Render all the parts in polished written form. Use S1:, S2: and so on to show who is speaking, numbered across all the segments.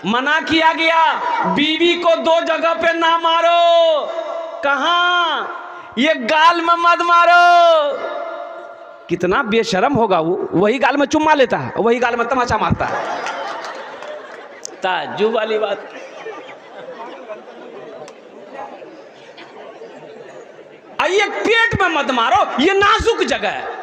S1: मना किया गया बीवी को दो जगह पे ना मारो। कहां? ये गाल में मत मारो। कितना बेशरम होगा वो, वही गाल में चुम्मा लेता है, वही गाल में तमाचा मारता है। ताज्जुब वाली बात। ये पेट में मत मारो, ये नाजुक जगह है।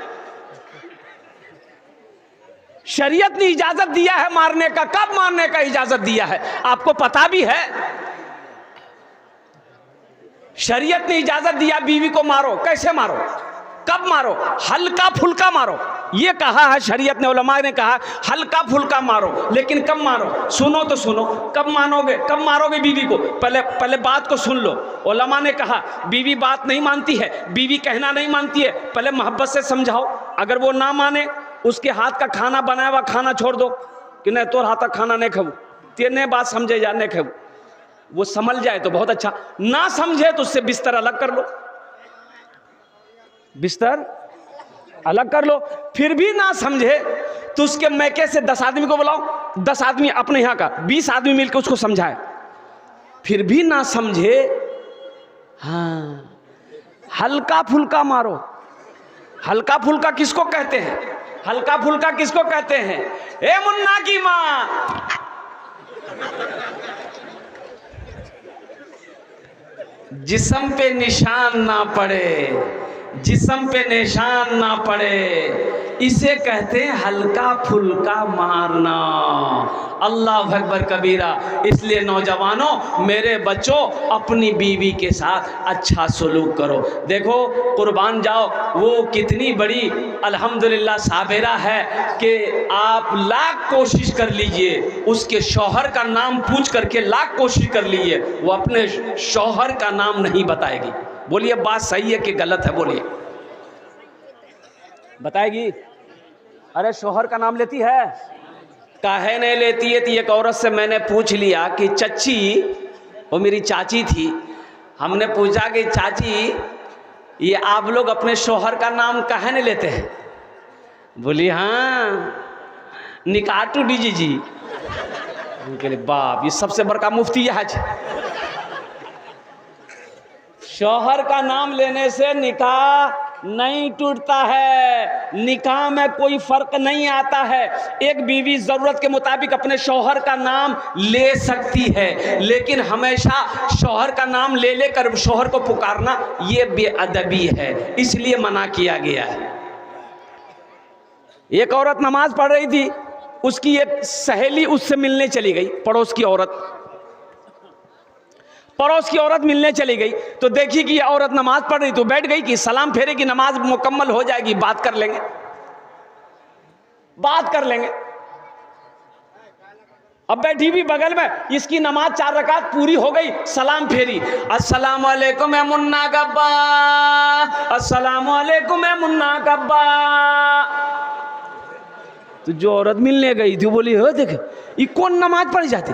S1: शरीयत ने इजाजत दिया है मारने का। कब मारने का इजाजत दिया है आपको पता भी है? शरीयत ने इजाजत दिया बीवी को मारो। कैसे मारो? कब मारो? हल्का फुल्का मारो। ये कहा है शरीयत ने, उलमा ने कहा हल्का फुल्का मारो। लेकिन कब मारो? सुनो तो सुनो, कब मानोगे, कब मारोगे बीवी को? पहले बात को सुन लो। उलमा ने कहा बीवी बात नहीं मानती है, बीवी कहना नहीं मानती है, पहले मोहब्बत से समझाओ। अगर वो ना माने, उसके हाथ का खाना बनाया हुआ खाना छोड़ दो कि नहीं तोर हाथ का खाना नहीं खाऊ, तेने बात समझे जा नहीं खाऊ। वो समझ जाए तो बहुत अच्छा, ना समझे तो उससे बिस्तर अलग कर लो, बिस्तर अलग कर लो। फिर भी ना समझे तो उसके मैके से 10 आदमी को बुलाओ, 10 आदमी अपने यहाँ का 20 आदमी मिलकर उसको समझाए। फिर भी ना समझे, हाँ हल्का फुल्का मारो। हल्का फुल्का किसको कहते हैं? हल्का फुल्का किसको कहते हैं? ए मुन्ना की मां, जिस्म पे निशान ना पड़े, जिस्म पे निशान ना पड़े, इसे कहते हैं हल्का फुल्का मारना। अल्लाह अकबर कबीरा। इसलिए नौजवानों, मेरे बच्चों, अपनी बीवी के साथ अच्छा सलूक करो। देखो कुर्बान जाओ, वो कितनी बड़ी अल्हम्दुलिल्लाह साबिरा है कि आप लाख कोशिश कर लीजिए, उसके शौहर का नाम पूछ करके लाख कोशिश कर लीजिए, वो अपने शौहर का नाम नहीं बताएगी। बोलिए बात सही है कि गलत है? बोलिए, बताएगी? अरे शौहर का नाम लेती है? काहे नहीं लेती है? तो एक औरत से मैंने पूछ लिया कि चच्ची, वो मेरी चाची थी, हमने पूछा कि चाची ये आप लोग अपने शौहर का नाम काहे नहीं लेते हैं? बोली हाँ निकाह टू दीजिए जी। उनके लिए बाप, ये सबसे बड़का मुफ्ती है। शौहर का नाम लेने से निकाह नहीं टूटता है, निकाह में कोई फर्क नहीं आता है। एक बीवी जरूरत के मुताबिक अपने शौहर का नाम ले सकती है, लेकिन हमेशा शौहर का नाम ले लेकर शौहर को पुकारना ये बेअदबी है, इसलिए मना किया गया है। एक औरत नमाज पढ़ रही थी, उसकी एक सहेली उससे मिलने चली गई, पड़ोस की औरत मिलने चली गई। तो देखी कि ये औरत नमाज पढ़ रही, तो बैठ गई कि सलाम फेरे की नमाज मुकम्मल हो जाएगी, बात कर लेंगे। अब बैठी भी बगल में, इसकी नमाज 4 रकात पूरी हो गई, सलाम फेरी, अस्सलाम वालेकुम ए मुन्ना गब्बा, अस्सलाम वालेकुम ए मुन्ना गब्बा। तो जो औरत मिलने गई थी बोली हो देख ये कौन नमाज पढ़ जाती,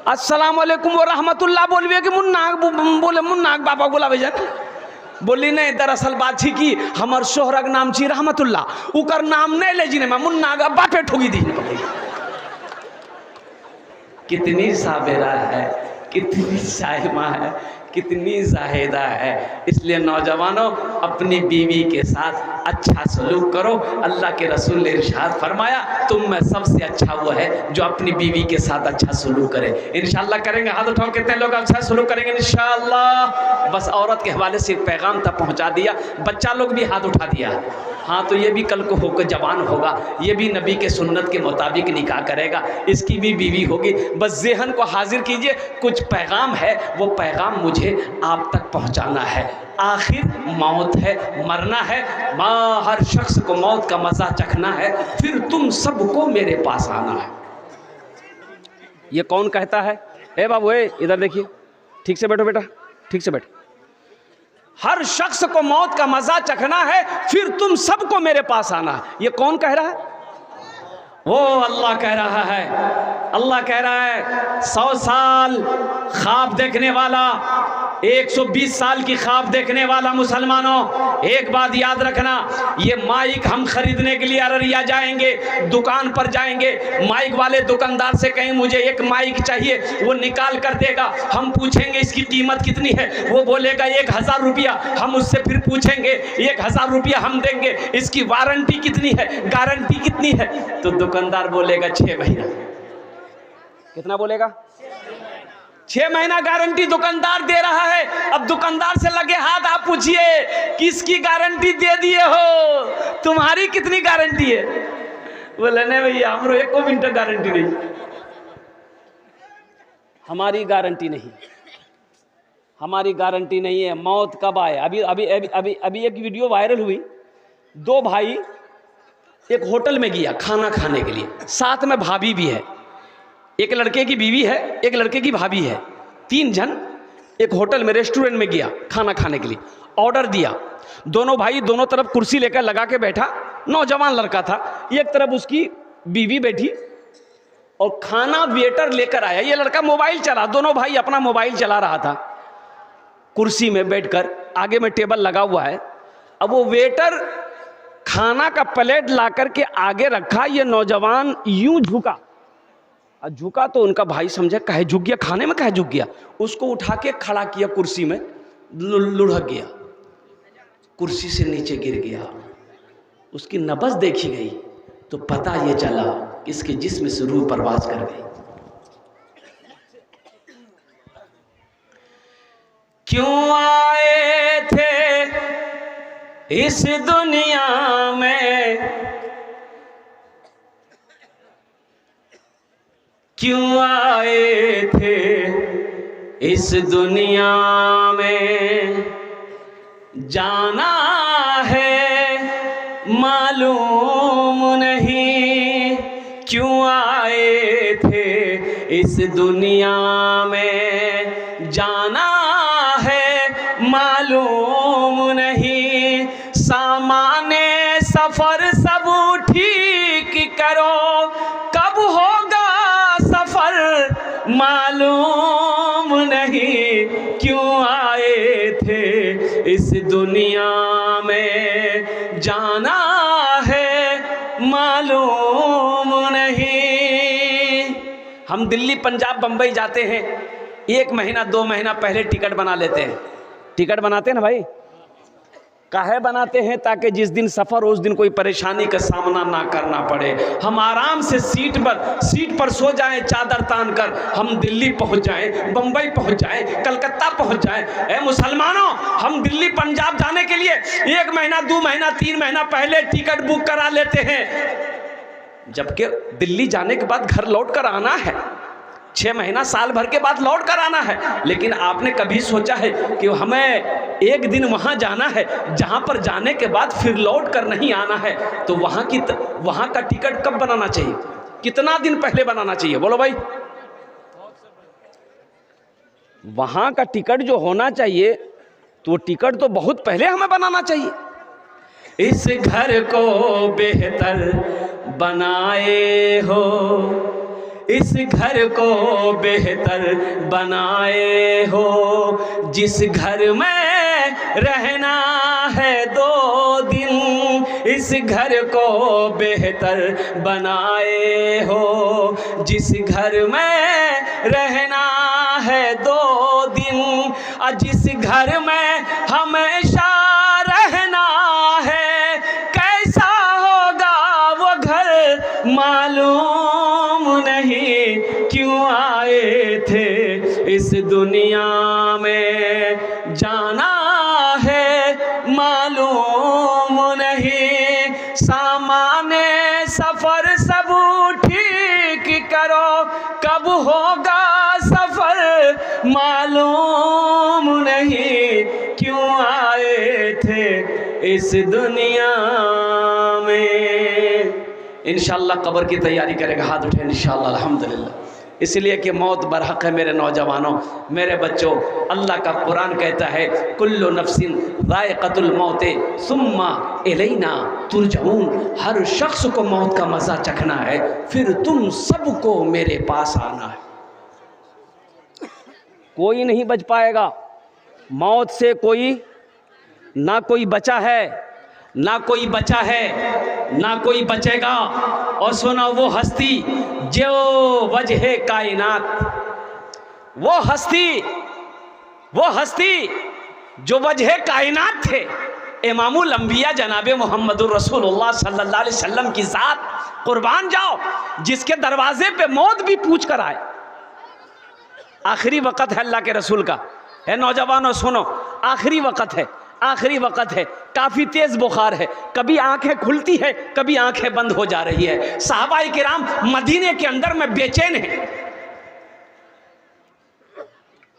S1: अस्सलाम वालेकुम व रहमतुल्लाह बोलवे कि बोले मुन्ना बाबा बुलावे जाते। बोली नहीं, दरअसल बात थी कि हमार शोहरक नाम छी रहमतुल्लाह, उकर नाम नहीं ले जीने में मुन्ना बापे ठोगी दी। कितनी साबिरा है, कितनी साहिमा है, कितनी जाहिदा है। इसलिए नौजवानों, अपनी बीवी के साथ अच्छा सलूक करो। अल्लाह के रसूल ने इरशाद फरमाया, तुम में सबसे अच्छा वो है जो अपनी बीवी के साथ अच्छा सलूक करे। इंशाअल्लाह करेंगे? हाथ उठाओ, कितने लोग अच्छा सलूक करेंगे इंशाअल्लाह? बस औरत के हवाले से एक पैगाम तक पहुँचा दिया, बच्चा लोग भी हाथ उठा दिया। हाँ, तो ये भी कल को होकर जवान होगा, ये भी नबी के सुन्नत के मुताबिक निकाह करेगा, इसकी भी बीवी होगी। बस ज़हन को हाजिर कीजिए, कुछ पैगाम है, वो पैगाम मुझे आप तक पहुंचाना है। आखिर मौत है, मरना है, हर शख्स को मौत का मजा चखना है, फिर तुम सबको मेरे पास आना है। ये कौन कहता है? ए बाबू, इधर देखिए, ठीक से बैठो बेटा, ठीक से बैठो। हर शख्स को मौत का मजा चखना है, फिर तुम सबको मेरे पास आना है। ये कौन कह रहा है? वो अल्लाह कह रहा है। अल्लाह कह रहा है, 100 साल ख्वाब देखने वाला 120 साल की ख्वाब देखने वाला मुसलमानों, एक बात याद रखना, ये माइक हम खरीदने के लिए अररिया जाएंगे, दुकान पर जाएंगे, माइक वाले दुकानदार से कहें मुझे एक माइक चाहिए, वो निकाल कर देगा। हम पूछेंगे इसकी कीमत कितनी है, वो बोलेगा 1000 रुपया। हम उससे फिर पूछेंगे 1000 रुपया हम देंगे, इसकी वारंटी कितनी है, गारंटी कितनी है? तो दुकानदार बोलेगा 6 महीना। कितना बोलेगा? 6 महीना गारंटी दुकानदार दे रहा है। अब दुकानदार से लगे हाथ, आप पूछिए किसकी गारंटी दे दिए हो, तुम्हारी कितनी गारंटी है? बोले नहीं भैया हमरो 1 मिनट गारंटी नहीं, हमारी गारंटी नहीं, हमारी गारंटी नहीं है। मौत कब आए? अभी अभी अभी अभी अभी एक वीडियो वायरल हुई, 2 भाई एक होटल में गया खाना खाने के लिए, साथ में भाभी भी है, एक लड़के की बीवी है, एक लड़के की भाभी है, 3 जन एक होटल में रेस्टोरेंट में गया खाना खाने के लिए। ऑर्डर दिया, दोनों भाई दोनों तरफ कुर्सी लेकर लगा के बैठा, नौजवान लड़का था, एक तरफ उसकी बीवी बैठी और खाना वेटर लेकर आया। ये लड़का मोबाइल चला, दोनों भाई अपना मोबाइल चला रहा था कुर्सी में बैठकर, आगे में टेबल लगा हुआ है। अब वो वेटर खाना का प्लेट ला करके आगे रखा, ये नौजवान यूं झुका, झुका तो उनका भाई समझा कहे झुक गया, खाने में कहे झुक गया, उसको उठा के खड़ा किया, कुर्सी में लुढ़क गया, कुर्सी से नीचे गिर गया। उसकी नब्ज देखी गई तो पता ये चला कि इसके जिस्म से रूह परवाज कर गई। क्यों आए थे इस दुनिया में, क्यों आए थे इस दुनिया में, जाना है मालूम नहीं, क्यों आए थे इस दुनिया में, जाना है मालूम नहीं, सामाने सफर सब ठीक करो, कब होगा सफर मालूम नहीं, क्यों आए थे इस दुनिया में, जाना है मालूम नहीं। हम दिल्ली पंजाब बंबई जाते हैं, 1 महीना 2 महीना पहले टिकट बना लेते हैं। टिकट बनाते हैं ना भाई, काहे बनाते हैं? ताकि जिस दिन सफ़र उस दिन कोई परेशानी का सामना ना करना पड़े, हम आराम से सीट पर सो जाएं, चादर तान कर हम दिल्ली पहुंच जाएं, बंबई पहुंच जाएं, कलकत्ता पहुंच जाएं। ए मुसलमानों, हम दिल्ली पंजाब जाने के लिए 1 महीना 2 महीना 3 महीना पहले टिकट बुक करा लेते हैं, जबकि दिल्ली जाने के बाद घर लौट कर आना है, 6 महीना साल भर के बाद लौट कर आना है। लेकिन आपने कभी सोचा है कि हमें एक दिन वहां जाना है, जहां पर जाने के बाद फिर लौट कर नहीं आना है? तो वहां का टिकट कब बनाना चाहिए, कितना दिन पहले बनाना चाहिए? बोलो भाई। वहां का टिकट जो होना चाहिए तो टिकट तो बहुत पहले हमें बनाना चाहिए। इस घर को बेहतर बनाए हो, इस घर को बेहतर बनाए हो, जिस घर में रहना है 2 दिन, इस घर को बेहतर बनाए हो, जिस घर में रहना है 2 दिन, जिस घर में हमेशा रहना है, कैसा होगा वो घर मालूम नहीं, क्यों आए थे इस दुनिया में, जाना है मालूम नहीं, सामाने सफर सब ठीक करो, कब होगा सफर मालूम नहीं, क्यों आए थे इस दुनिया में। इंशाअल्लाह कब्र की तैयारी करेगा, हाथ उठे इंशाअल्लाह, अल्हम्दुलिल्लाह। इसलिए कि मौत बरहक है मेरे नौजवानों, मेरे बच्चों। अल्लाह का कुरान कहता है कुल्लु नफ्सिन ज़ाइक़तुल मौत सुम्मा इलैना तुरजऊन, हर शख्स को मौत का मज़ा चखना है, फिर तुम सबको मेरे पास आना है। कोई नहीं बच पाएगा, मौत से कोई ना कोई बचा है, ना कोई बचा है, ना कोई बचेगा। और सुनो, वो हस्ती जो वजह कायनात, वो हस्ती जो वजह कायनात थे, इमामुल अंबिया जनाब मोहम्मदुर रसूलुल्लाह सल्लल्लाहु अलैहि वसल्लम की ज़ात, कुर्बान जाओ, जिसके दरवाजे पे मौत भी पूछ कर आए। आखिरी वक़्त है अल्लाह के रसूल का, है नौजवानों सुनो, आखिरी वक़्त है, आखिरी वक़्त है, काफ़ी तेज़ बुखार है, कभी आंखें खुलती है, कभी आंखें बंद हो जा रही है। सहाबाए किराम मदीने के अंदर में बेचैन हैं।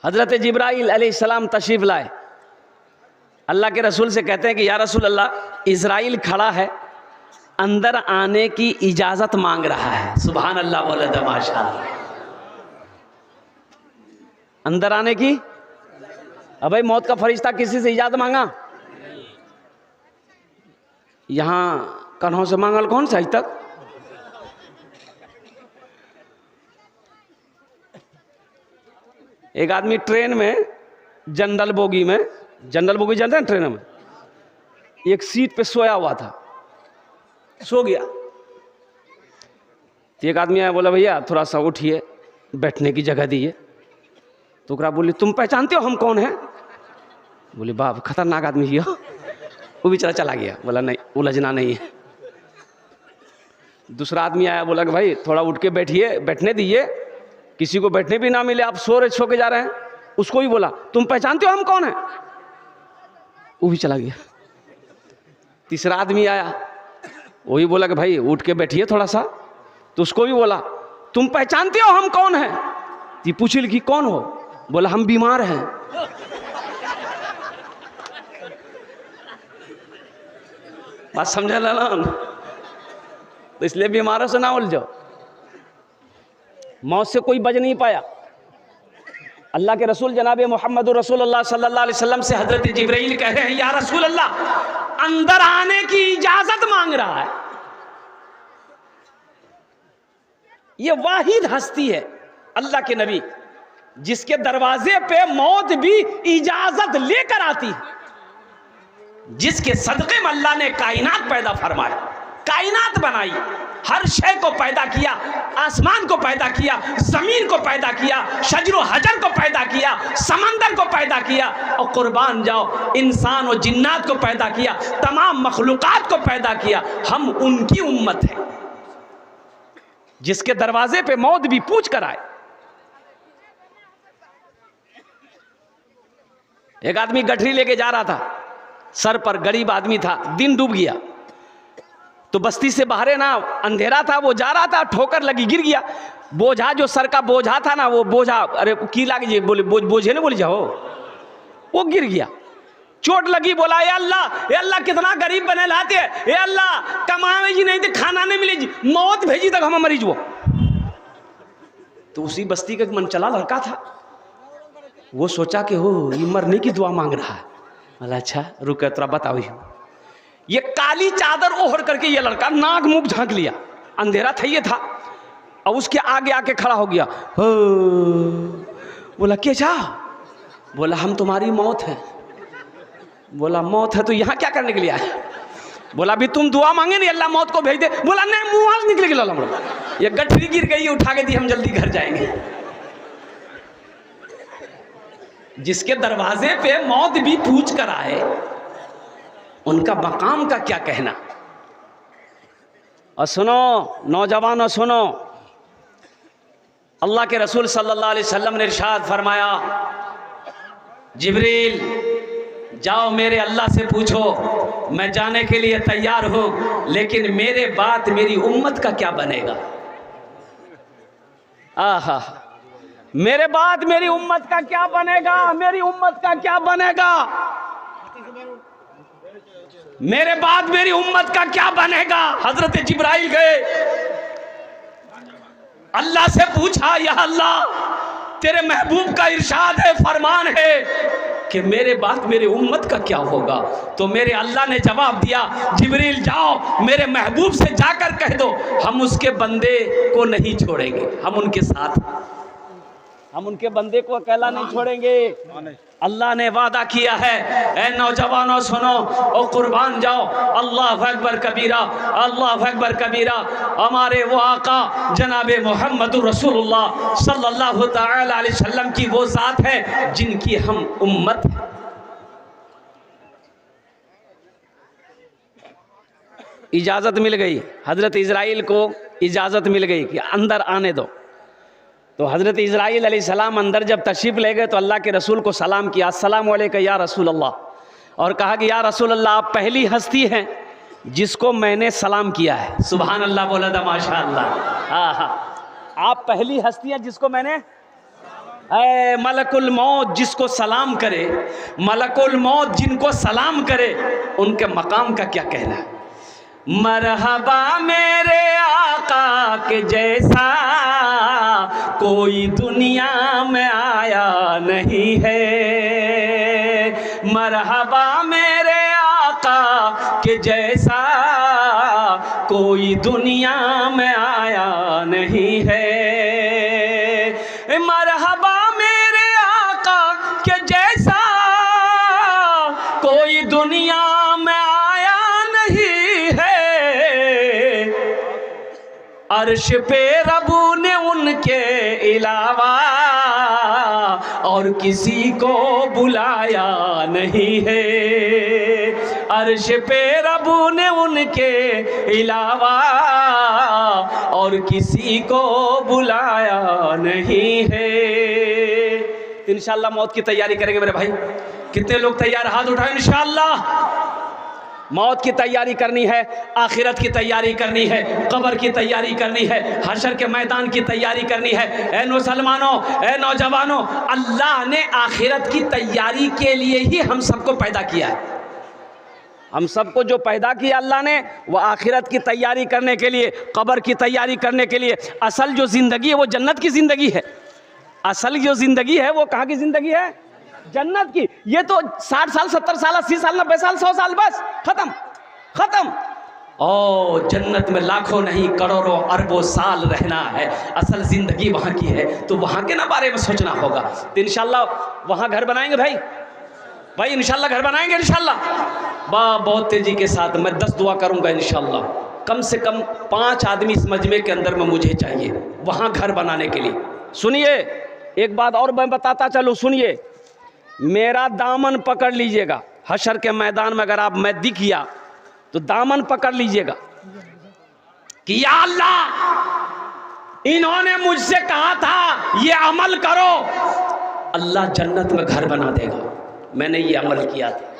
S1: हज़रत जिब्राइल अलैहिस्सलाम तशरीफ़ लाए, अल्लाह के रसूल से कहते हैं कि या रसूल अल्लाह, इज़राइल खड़ा है, अंदर आने की इजाज़त मांग रहा है। सुभान अल्लाह, बोले तो माशाअल्लाह। अंदर आने की, अब भाई मौत का फरिश्ता किसी से इजाज़त मांगा? यहाँ कन्हों से मांगल कौन सा आज तक? एक आदमी ट्रेन में जनरल बोगी में, जनरल बोगी जानते हैं ट्रेन में, एक सीट पे सोया हुआ था, सो गया। तो एक आदमी आया, बोला भैया थोड़ा सा उठिए, बैठने की जगह दीजिए। तो ओकरा बोली तुम पहचानते हो हम कौन हैं? बोले बाप खतरनाक आदमी ही हो। वो बेचारा चला गया, बोला नहीं उलझना नहीं है। दूसरा आदमी आया, बोला कि भाई थोड़ा उठ के बैठिए, बैठने दीजिए, किसी को बैठने भी ना मिले, आप सो के जा रहे हैं। उसको भी बोला तुम पहचानते हो हम कौन हैं? वो भी चला गया। तीसरा आदमी आया, वही बोला कि भाई उठ के बैठिए थोड़ा सा, तो उसको भी बोला तुम पहचानते हो हम कौन हैं? ये पूछिल कि कौन हो? बोला हम बीमार हैं। बात समझा ला, तो इसलिए बीमारों से ना उलझो। मौत से कोई बच नहीं पाया। अल्लाह के रसूल जनाब मोहम्मद रसूलुल्लाह सल्लल्लाहु अलैहि वसल्लम से हजरत जिब्राइल कह रहे हैं या रसूल अल्लाह, अंदर आने की इजाजत मांग रहा है। ये वाहिद हस्ती है अल्लाह के नबी, जिसके दरवाजे पे मौत भी इजाजत लेकर आती है, जिसके सदक़े में अल्लाह ने कायनात पैदा फरमाया, कायनात बनाई, हर शय को पैदा किया, आसमान को पैदा किया, जमीन को पैदा किया, शजर हजर को पैदा किया, समंदर को पैदा किया, और कुर्बान जाओ इंसान और जिन्नात को पैदा किया, तमाम मखलूकात को पैदा किया। हम उनकी उम्मत है जिसके दरवाजे पे मौत भी पूछ कर आए। एक आदमी गठरी लेके जा रहा था, सर पर, गरीब आदमी था, दिन डूब गया, तो बस्ती से बाहर ना अंधेरा था, वो जा रहा था, ठोकर लगी, गिर गया। बोझा जो सर का बोझा था ना, वो बोझा, अरे की लागी बोले बोझे ने बोले जाओ, वो गिर गया, चोट लगी। बोला ए अल्लाह कितना गरीब बने लाते, ए अल्लाह कमावे जी नहीं थे, खाना नहीं मिले जी, मौत भेजी तक हम मरीज वो। तो उसी बस्ती का मन चला लड़का था, वो सोचा कि हो ये मरने की दुआ मांग रहा है। बोला अच्छा रुक तोरा बताओ। ये काली चादर ओढ़ करके ये लड़का नाक मुंह झांक लिया, अंधेरा था ये था, और उसके आगे आके खड़ा हो गया। बोला क्या जा? बोला हम तुम्हारी मौत है। बोला मौत है तो यहाँ क्या करने के लिए आए? बोला अभी तुम दुआ मांगे नहीं अल्लाह मौत को भेज दे। बोला नहीं मुंह हाथ निकले गया, ये गठरी गिर गई, उठा के दी, हम जल्दी घर जाएंगे। जिसके दरवाजे पे मौत भी पूछ कर आए, उनका मकाम का क्या कहना। और सुनो नौजवानों सुनो, अल्लाह के रसूल सल्लल्लाहु अलैहि वसल्लम ने इरशाद फरमाया, जिब्रील जाओ मेरे अल्लाह से पूछो, मैं जाने के लिए तैयार हूं, लेकिन मेरे बाद मेरी उम्मत का क्या बनेगा। आहा, मेरे बाद मेरी उम्मत का क्या बनेगा, मेरी उम्मत का क्या बनेगा, मेरे बाद मेरी उम्मत का क्या बनेगा। हजरत जिब्राइल गए, अल्लाह से पूछा, या अल्लाह तेरे महबूब का इरशाद है, फरमान है कि मेरे बाद मेरी उम्मत का क्या होगा। तो मेरे अल्लाह ने जवाब दिया, जिब्रील जाओ मेरे महबूब से जाकर कह दो, हम उसके बंदे को नहीं छोड़ेंगे, हम उनके साथ। हम उनके बंदे को अकेला नहीं छोड़ेंगे। अल्लाह ने वादा किया है, ए नौजवानों सुनो और कुर्बान जाओ। अल्लाह अकबर कबीरा, अल्लाह अकबर कबीरा। हमारे वो आका जनाबे मोहम्मद रसूलुल्लाह सल्लल्लाहु तआला अलैहि वसल्लम की वो ज़ात है जिनकी हम उम्मत है। इजाज़त मिल गई, हज़रत इज़राइल को इजाज़त मिल गई कि अंदर आने दो। तो हज़रत इज़राइल अलैहिस्सलाम अंदर जब तशरीफ़ ले गए तो अल्लाह के रसूल को सलाम किया, अस्सलामु अलैका या रसूल अल्लाह, और कहा कि या रसूल अल्लाह आप पहली हस्ती हैं जिसको मैंने सलाम किया है। सुभान अल्लाह बोला था, माशा अल्लाह। हाँ हाँ, आप पहली हस्ती हैं जिसको मैंने, मलकुल मौत जिसको सलाम करे, मलकुल मौत जिनको सलाम करे, उनके मकाम का क्या कहना है। मरहबा मेरे आका के जैसा कोई दुनिया में आया नहीं है, मरहबा मेरे आका के जैसा कोई दुनिया में आया नहीं है, मरहबा मेरे आका के जैसा कोई दुनिया में आया नहीं है। अर्श पे रबू ने उनके अलावा और किसी को बुलाया नहीं है, अर्श पे रबू ने उनके अलावा और किसी को बुलाया नहीं है। तो इंशाअल्लाह मौत की तैयारी करेंगे मेरे भाई। कितने लोग तैयार, हाथ उठाएं। इंशाअल्लाह मौत की तैयारी करनी है, आखिरत की तैयारी करनी है, कब्र की तैयारी करनी है, हशर के मैदान की तैयारी करनी है। ए मुसलमानों, ए नौजवानों, अल्लाह ने आखिरत की तैयारी के लिए ही हम सबको पैदा किया है। हम सबको जो पैदा किया अल्लाह ने, वो आखिरत की तैयारी करने के लिए, कब्र की तैयारी करने के लिए। असल जो ज़िंदगी है वो जन्नत की ज़िंदगी है। असल जो ज़िंदगी है वो कहाँ की ज़िंदगी है? जन्नत की। ये तो 60 साल 70 साल 80 साल 90 साल 100 साल बस खत्म खत्म। ओ जन्नत में लाखों नहीं करोड़ों अरबों साल रहना है। असल ज़िंदगी वहाँ की है, तो वहाँ के ना बारे में सोचना होगा। तो इंशाल्लाह वहाँ घर बनाएंगे भाई इंशाल्लाह घर बनाएंगे इंशाल्लाह। बहुत तेज़ी के साथ मैं 10 दुआ करूँगा इंशाल्लाह। कम से कम 5 आदमी इस मजमे के अंदर में मुझे चाहिए वहाँ घर बनाने के लिए। सुनिए एक बात और मैं बताता चलूँ, सुनिए, मेरा दामन पकड़ लीजिएगा। हशर के मैदान में अगर आप मैं दिख गया तो दामन पकड़ लीजिएगा कि या अल्लाह इन्होंने मुझसे कहा था ये अमल करो, अल्लाह जन्नत में घर बना देगा। मैंने ये अमल किया था।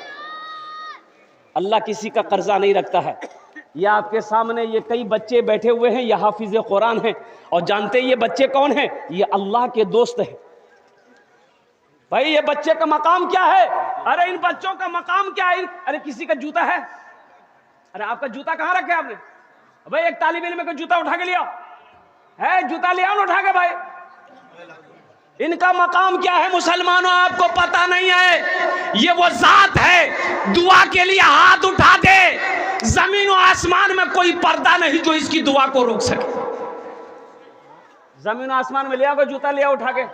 S1: अल्लाह किसी का कर्जा नहीं रखता है। ये आपके सामने ये कई बच्चे बैठे हुए हैं, ये हाफिज़ कुरान हैं, और जानते हैं ये बच्चे कौन हैं? ये अल्लाह के दोस्त हैं। भाई ये बच्चे का मकाम क्या है? अरे इन बच्चों का मकाम क्या है? अरे किसी का जूता है, अरे आपका जूता कहाँ रखे आपने? भाई एक तालिब इल्म का जूता उठा के लिया है, जूता ले आओ उठा के। भाई इनका मकाम क्या है मुसलमानों? आपको पता नहीं है। ये वो जात है दुआ के लिए हाथ उठा दे, जमीन और आसमान में कोई पर्दा नहीं जो इसकी दुआ को रोक सके। जमीन आसमान में ले आओ जूता, ले आओ उठा के।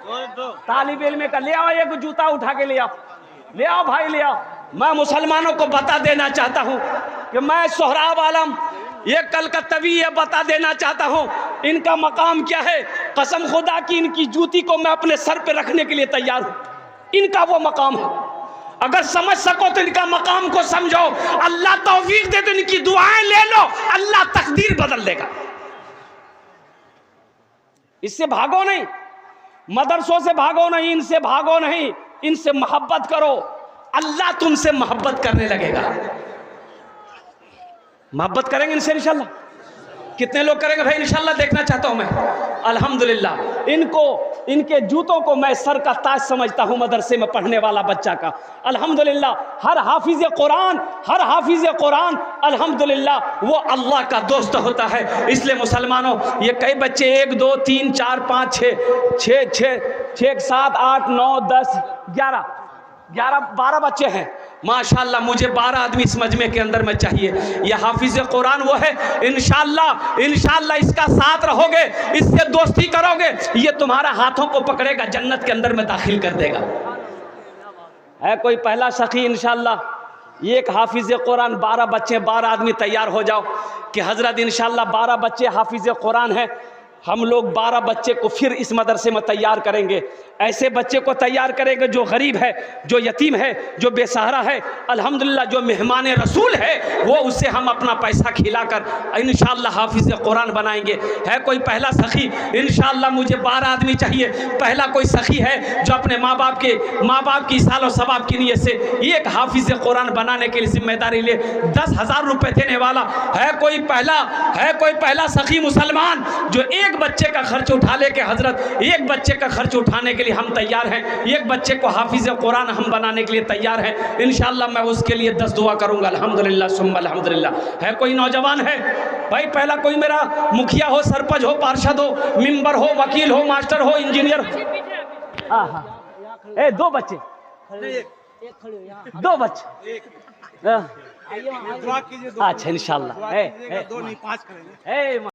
S1: तालिब इल्म का ले आओ एक जूता उठा के ले आओ, ले आओ भाई ले आओ। मैं मुसलमानों को बता देना चाहता हूँ कि मैं सोहराब आलम ये कलकत्तवी ये बता देना चाहता हूँ इनका मकाम क्या है। कसम खुदा की इनकी जूती को मैं अपने सर पे रखने के लिए तैयार हूँ। इनका वो मकाम है। अगर समझ सको तो इनका मकाम को समझो। अल्लाह तौफीक दे तो इनकी दुआएं ले लो, अल्लाह तकदीर बदल देगा। इससे भागो नहीं, मदरसों से भागो नहीं, इनसे भागो नहीं, इनसे मोहब्बत करो। अल्लाह तुमसे मोहब्बत करने लगेगा। मोहब्बत करेंगे इनसे इंशाल्लाह। कितने लोग करेंगे भाई इंशाल्लाह? देखना चाहता हूं मैं। अल्हम्दुलिल्लाह इनको, इनके जूतों को मैं सर का ताज समझता हूं मदरसे में पढ़ने वाला बच्चा का। अल्हम्दुलिल्लाह हर हाफिज़ कुरान अल्हम्दुलिल्लाह वो अल्लाह का दोस्त होता है। इसलिए मुसलमानों ये कई बच्चे 1 2 3 4 5 6 7 8 9 10 11 12 बच्चे हैं। माशाअल्लाह मुझे 12 आदमी इस मजमे के अंदर में चाहिए। यह हाफिज कुरान वो है, इंशाअल्लाह इसका साथ रहोगे, इससे दोस्ती करोगे, ये तुम्हारा हाथों को पकड़ेगा, जन्नत के अंदर में दाखिल कर देगा। है कोई पहला सखी इंशाअल्लाह? एक हाफिज कुरान, 12 बच्चे, 12 आदमी तैयार हो जाओ कि हजरत इंशाअल्लाह 12 बच्चे हाफिज कुरान हैं, हम लोग 12 बच्चे को फिर इस मदरसे में तैयार करेंगे। ऐसे बच्चे को तैयार करेंगे जो गरीब है, जो यतीम है, जो बेसहारा है, अल्हम्दुलिल्लाह जो मेहमान रसूल है, वो उससे हम अपना पैसा खिलाकर इंशाअल्लाह हाफिज कुरान बनाएंगे। है कोई पहला सखी? इंशाअल्लाह मुझे 12 आदमी चाहिए। पहला कोई सखी है जो अपने माँ बाप की सालो सवाब की नीयत से एक हाफिज कुरान बनाने के लिए जिम्मेदारी ले 10,000 रुपये देने वाला? है कोई पहला सखी मुसलमान जो एक बच्चे का खर्च उठा ले के हजरत एक बच्चे का खर्च उठाने के लिए हम तैयार हैं, एक बच्चे को हाफिज कुरान हम बनाने के लिए तैयार हैं। इंशाअल्लाह मैं उसके लिए 10 दुआ करूंगा। अल्हम्दुलिल्लाह सुम्मा अल्हम्दुलिल्लाह। है कोई नौजवान है भाई? पहला कोई मेरा मुखिया हो, सरपंच हो, पार्षद हो, मेंबर हो, वकील हो, मास्टर हो, इंजीनियर हो। हाँ, 2 बच्चे, 2 बच्चे, अच्छा इंशाअल्लाह। 2 नहीं 5 करेंगे।